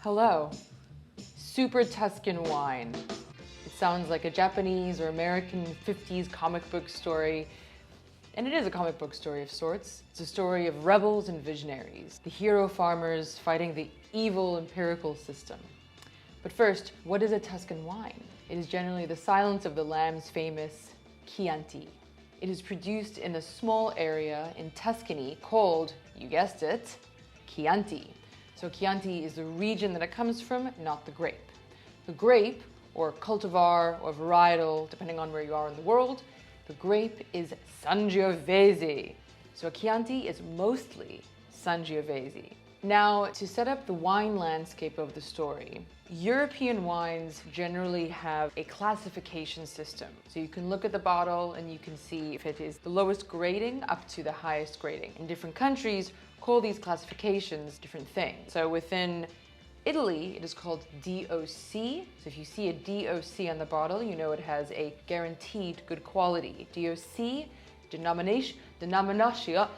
Hello. Super Tuscan wine. It sounds like a Japanese or American 50s comic book story, and it is a comic book story of sorts. It's a story of rebels and visionaries, the hero farmers fighting the evil empirical system. But first, what is a Tuscan wine? It is generally the silence of the lamb's famous Chianti. It is produced in a small area in Tuscany called, you guessed it, Chianti. So Chianti is the region that it comes from, not the grape. The grape, or cultivar, or varietal, depending on where you are in the world, the grape is Sangiovese. So Chianti is mostly Sangiovese. Now, to set up the wine landscape of the story, European wines generally have a classification system. So you can look at the bottle and you can see if it is the lowest grading up to the highest grading. In different countries, call these classifications different things. So within Italy, it is called DOC. So if you see a DOC on the bottle, you know it has a guaranteed good quality. DOC, Denominazione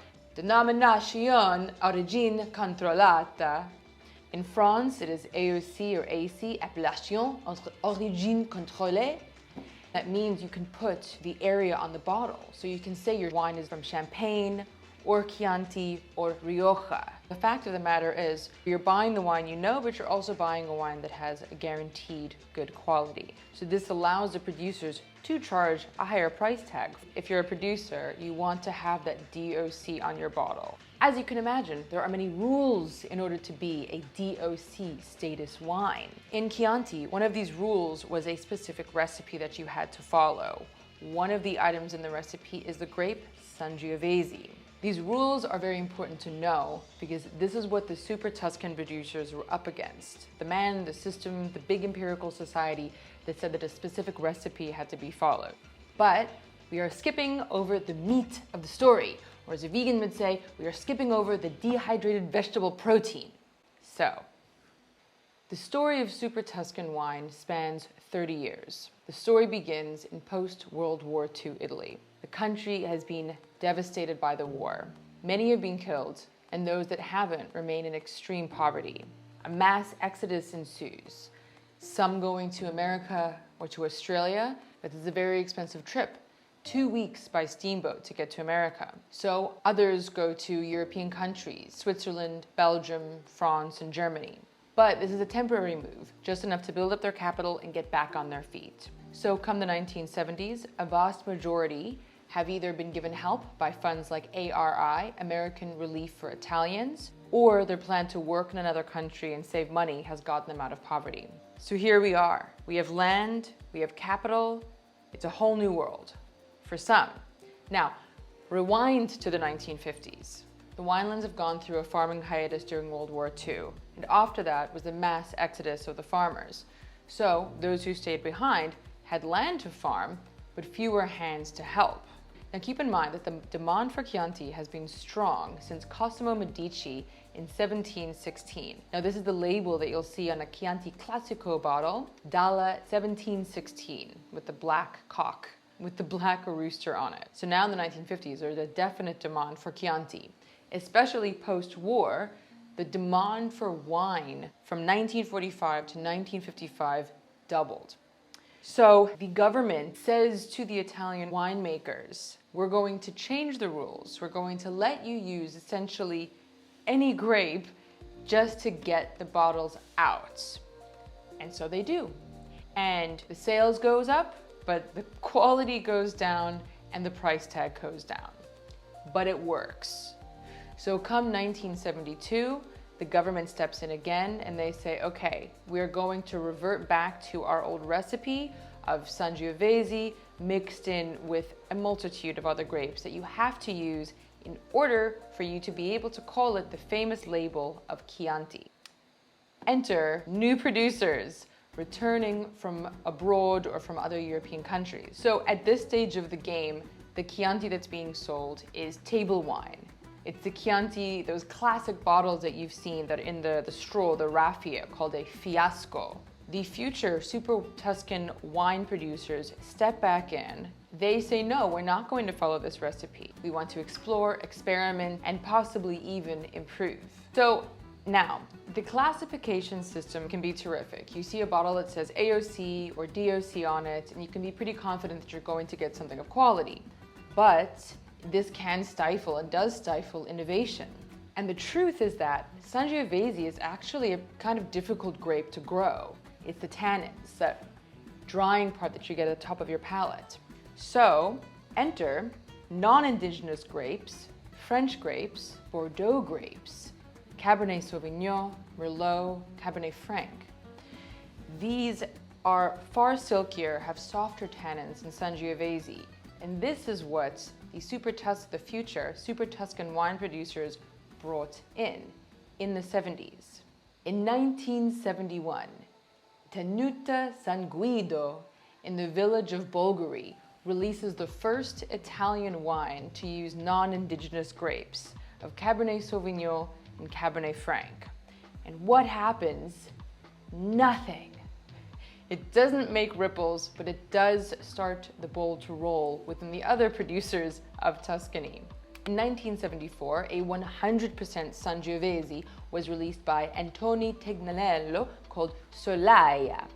Origine Controllata. In France, it is AOC or AC, Appellation Origine Contrôlée. That means you can put the area on the bottle. So you can say your wine is from Champagne, or Chianti, or Rioja. The fact of the matter is, you're buying the wine you know, but you're also buying a wine that has a guaranteed good quality. So this allows the producers to charge a higher price tag. If you're a producer, you want to have that DOC on your bottle. As you can imagine, there are many rules in order to be a DOC status wine. In Chianti, one of these rules was a specific recipe that you had to follow. One of the items in the recipe is the grape Sangiovese. These rules are very important to know because this is what the Super Tuscan producers were up against. The man, the system, the big empirical society that said that a specific recipe had to be followed. But we are skipping over the meat of the story, or as a vegan would say, we are skipping over the dehydrated vegetable protein. So, the story of Super Tuscan wine spans 30 years. The story begins in post-World War II Italy. The country has been devastated by the war. Many have been killed, and those that haven't remain in extreme poverty. A mass exodus ensues. Some going to America or to Australia, but it's a very expensive trip. 2 weeks by steamboat to get to America. So others go to European countries, Switzerland, Belgium, France, and Germany. But this is a temporary move, just enough to build up their capital and get back on their feet. So come the 1970s, a vast majority have either been given help by funds like ARI, American Relief for Italians, or their plan to work in another country and save money has gotten them out of poverty. So here we are. We have land, we have capital. It's a whole new world for some. Now, rewind to the 1950s. The winelands have gone through a farming hiatus during World War II, and after that was the mass exodus of the farmers. So those who stayed behind had land to farm, but fewer hands to help. Now keep in mind that the demand for Chianti has been strong since Cosimo Medici in 1716. Now this is the label that you'll see on a Chianti Classico bottle, Dalla 1716, with the black cock, with the black rooster on it. So now in the 1950s, there's a definite demand for Chianti. Especially post-war, the demand for wine from 1945 to 1955 doubled. So the government says to the Italian winemakers, we're going to change the rules. We're going to let you use essentially any grape just to get the bottles out. And so they do. And the sales goes up, but the quality goes down and the price tag goes down. But it works. So come 1972, the government steps in again and they say, okay, we're going to revert back to our old recipe of Sangiovese mixed in with a multitude of other grapes that you have to use in order for you to be able to call it the famous label of Chianti. Enter new producers returning from abroad or from other European countries. So at this stage of the game, the Chianti that's being sold is table wine. It's the Chianti, those classic bottles that you've seen that are in the straw, the raffia, called a fiasco. The future Super Tuscan wine producers step back in. They say, no, we're not going to follow this recipe. We want to explore, experiment, and possibly even improve. So Now, the classification system can be terrific. You see a bottle that says AOC or DOC on it, and you can be pretty confident that you're going to get something of quality. But this can stifle and does stifle innovation. And the truth is that Sangiovese is actually a kind of difficult grape to grow. It's the tannins, that drying part that you get at the top of your palate. So enter non-indigenous grapes, French grapes, Bordeaux grapes, Cabernet Sauvignon, Merlot, Cabernet Franc. These are far silkier, have softer tannins than Sangiovese. And this is what the the future Super Tuscan wine producers brought in the 70s. In 1971, Tenuta San Guido in the village of Bolgheri releases the first Italian wine to use non-indigenous grapes of Cabernet Sauvignon and Cabernet Franc. And what happens? Nothing. It doesn't make ripples, but it does start the ball to roll within the other producers of Tuscany. In 1974, a 100% Sangiovese was released by Antoni Tegnanello called Solaia.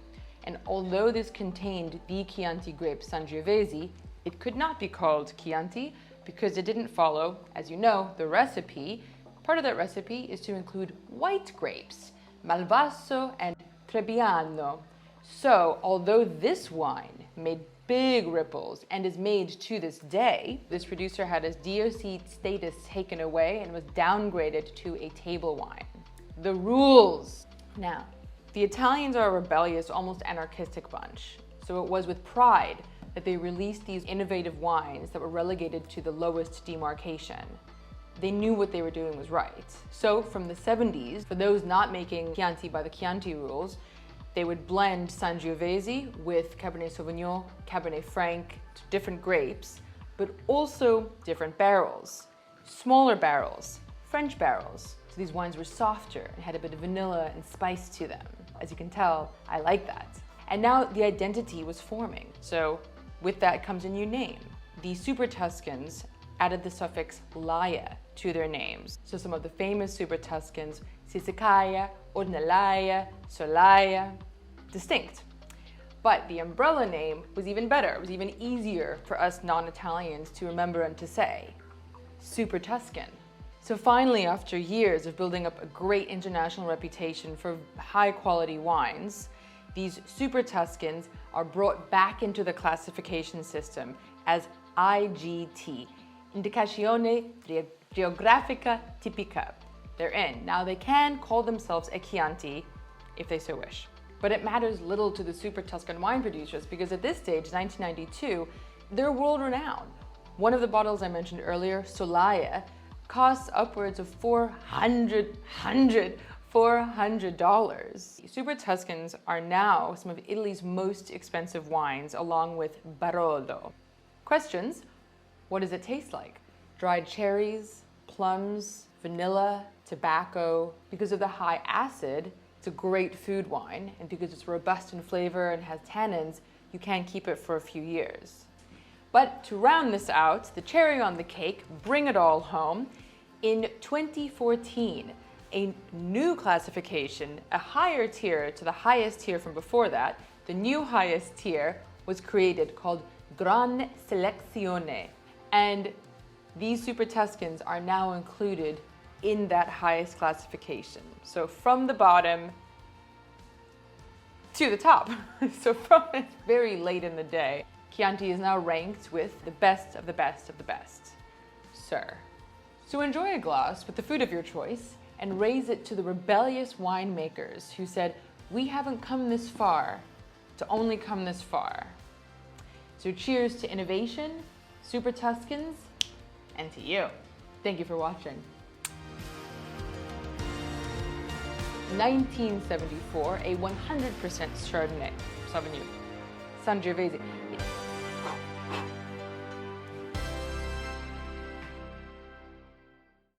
And although this contained the Chianti grape Sangiovese, it could not be called Chianti because it didn't follow, as you know, the recipe. Part of that recipe is to include white grapes, Malvaso and Trebbiano. So, although this wine made big ripples and is made to this day, this producer had his DOC status taken away and was downgraded to a table wine. The rules. Now, the Italians are a rebellious, almost anarchistic bunch. So it was with pride that they released these innovative wines that were relegated to the lowest demarcation. They knew what they were doing was right. So from the 70s, for those not making Chianti by the Chianti rules, they would blend Sangiovese with Cabernet Sauvignon, Cabernet Franc, different grapes, but also different barrels. Smaller barrels, French barrels. So these wines were softer and had a bit of vanilla and spice to them. As you can tell, I like that. And now the identity was forming. So with that comes a new name. The Super Tuscans added the suffix laia to their names. So some of the famous Super Tuscans, Sissicaia, Ornellaia, Solaia, distinct. But the umbrella name was even better. It was even easier for us non-Italians to remember and to say. Super Tuscan. So finally, after years of building up a great international reputation for high quality wines, these Super Tuscans are brought back into the classification system as IGT, Indicazione Geografica Tipica. They're in. Now they can call themselves a Chianti if they so wish. But it matters little to the Super Tuscan wine producers because at this stage, 1992, they're world renowned. One of the bottles I mentioned earlier, Solaia, costs upwards of $400. Super Tuscans are now some of Italy's most expensive wines, along with Barolo. Questions? What does it taste like? Dried cherries, plums, vanilla, tobacco. Because of the high acid, it's a great food wine, and because it's robust in flavor and has tannins, you can keep it for a few years. But to round this out, the cherry on the cake, bring it all home, in 2014, a new classification, a higher tier to the highest tier from before that, the new highest tier was created called Gran Selezione. And these Super Tuscans are now included in that highest classification. So from the bottom to the top. So from very late in the day, Chianti is now ranked with the best of the best of the best. Sir. So enjoy a glass with the food of your choice and raise it to the rebellious winemakers who said, we haven't come this far to only come this far. So cheers to innovation, Super Tuscans, and to you. Thank you for watching. 1974, a 100% Chardonnay, Sauvignon, Sangiovese.